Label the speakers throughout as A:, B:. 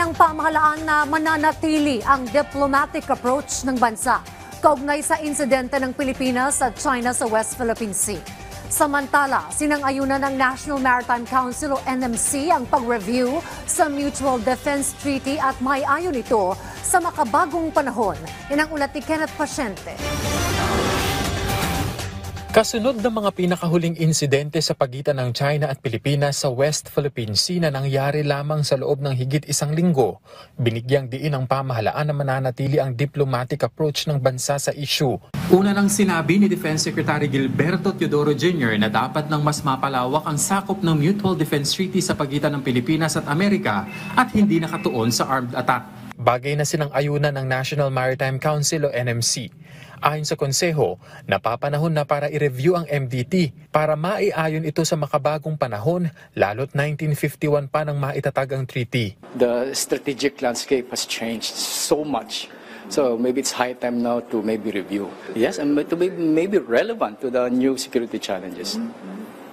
A: ng pamahalaan na mananatili ang diplomatic approach ng bansa kaugnay sa insidente ng Pilipinas at China sa West Philippine Sea. Samantala, sinang-ayunan ng National Maritime Council o NMC ang pag-review sa Mutual Defense Treaty at may ayon ito sa makabagong panahon. Yan ang ulat ni Kenneth Pasyente.
B: Kasunod ng mga pinakahuling insidente sa pagitan ng China at Pilipinas sa West Philippine Sea na nangyari lamang sa loob ng higit isang linggo, binigyang diin ang pamahalaan na mananatili ang diplomatic approach ng bansa sa issue. Una nang sinabi ni Defense Secretary Gilberto Teodoro Jr. na dapat nang mas mapalawak ang sakop ng Mutual Defense Treaty sa pagitan ng Pilipinas at Amerika at hindi nakatuon sa armed attack. Bagay na sinang-ayunan ng National Maritime Council o NMC. Ayon sa konseho, napapanahon na para i-review ang MDT para maiayon ito sa makabagong panahon, lalo't 1951 pa nang maitatag ang treaty.
C: The strategic landscape has changed so much. So maybe it's high time now to maybe review. Yes, and to be maybe relevant to the new security challenges.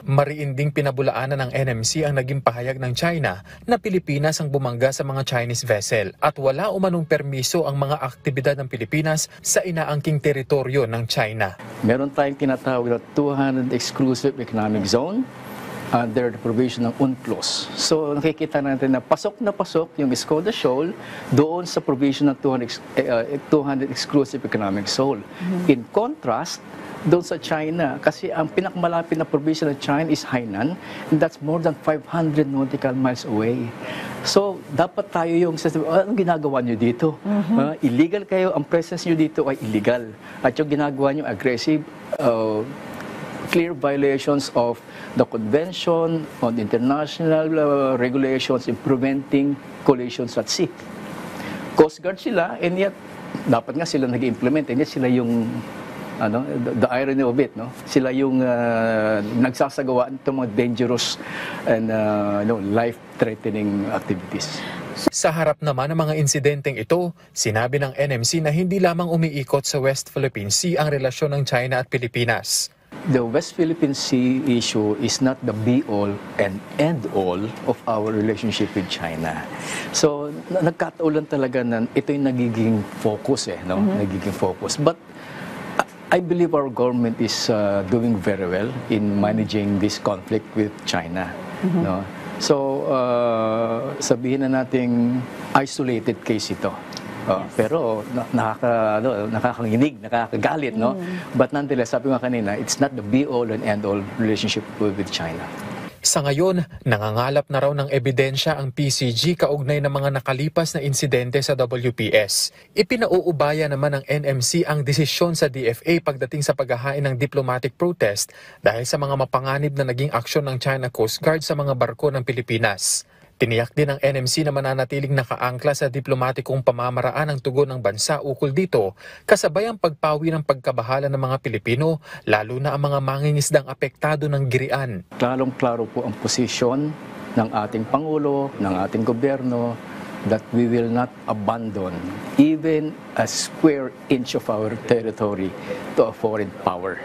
B: Mariinding pinabulaanan ng NMC ang naging pahayag ng China na Pilipinas ang bumangga sa mga Chinese vessel at wala umanong permiso ang mga aktibidad ng Pilipinas sa inaangking teritoryo ng China.
C: Meron tayong tinatawag na 200 exclusive economic zone under the provision ng UNCLOS. So nakikita natin na pasok yung Escoda Shoal doon sa provision ng 200 exclusive economic zone. In contrast, doon sa China, kasi ang pinakamalapit na provision ng China is Hainan, and that's more than 500 nautical miles away. So, dapat tayo yung anong ginagawa nyo dito? Illegal kayo, ang presence nyo dito ay illegal. At yung ginagawa nyo, aggressive, clear violations of the Convention on International Regulations in Preventing Collisions at Sea. Coast Guard sila, and yet, dapat nga sila nag-implement, and yet sila yung the irony of it, no? Sila yung nagsasagawa ng mga dangerous and life-threatening activities.
B: Sa harap naman ng mga insidenteng ito, sinabi ng NMC na hindi lamang umiikot sa West Philippine Sea ang relasyon ng China at Pilipinas.
C: The West Philippine Sea issue is not the be-all and end-all of our relationship with China. So, nagkataulan talaga na ito yung nagiging focus, nagiging focus. But I believe our government is doing very well in managing this conflict with China. No? So, sabihin na nating isolated case ito. Pero nakakakinig, nakakagalit, no? But nonetheless, sabi nga kanina, it's not the be-all and end-all relationship with China.
B: Sa ngayon, nangangalap na raw ng ebidensya ang PCG kaugnay ng mga nakalipas na insidente sa WPS. Ipinauubaya naman ng NMC ang desisyon sa DFA pagdating sa paghahain ng diplomatic protest dahil sa mga mapanganib na naging aksyon ng China Coast Guard sa mga barko ng Pilipinas. Tiniyak din ng NMC na mananatiling nakaangkla sa diplomatikong pamamaraan ang tugon ng bansa ukol dito, kasabay ang pagpawi ng pagkabahala ng mga Pilipino, lalo na ang mga mangingisdang apektado ng girian.
C: Klarong-klaro po ang posisyon ng ating Pangulo, ng ating gobyerno, that we will not abandon even a square inch of our territory to a foreign power.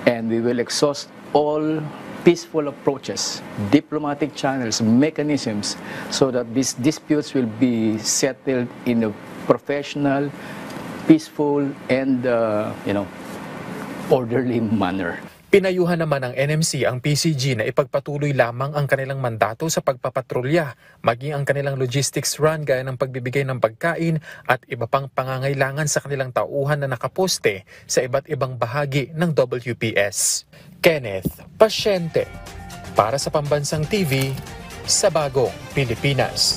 C: And we will exhaust all peaceful approaches, diplomatic channels, mechanisms, so that these disputes will be settled in a professional, peaceful, and orderly manner.
B: Pinayuhan naman ng NMC ang PCG na ipagpatuloy lamang ang kanilang mandato sa pagpapatrolya, maging ang kanilang logistics run gaya ng pagbibigay ng pagkain at iba pang pangangailangan sa kanilang tauhan na nakaposte sa iba't ibang bahagi ng WPS. Kenneth Pasyente, para sa Pambansang TV, sa Bagong Pilipinas.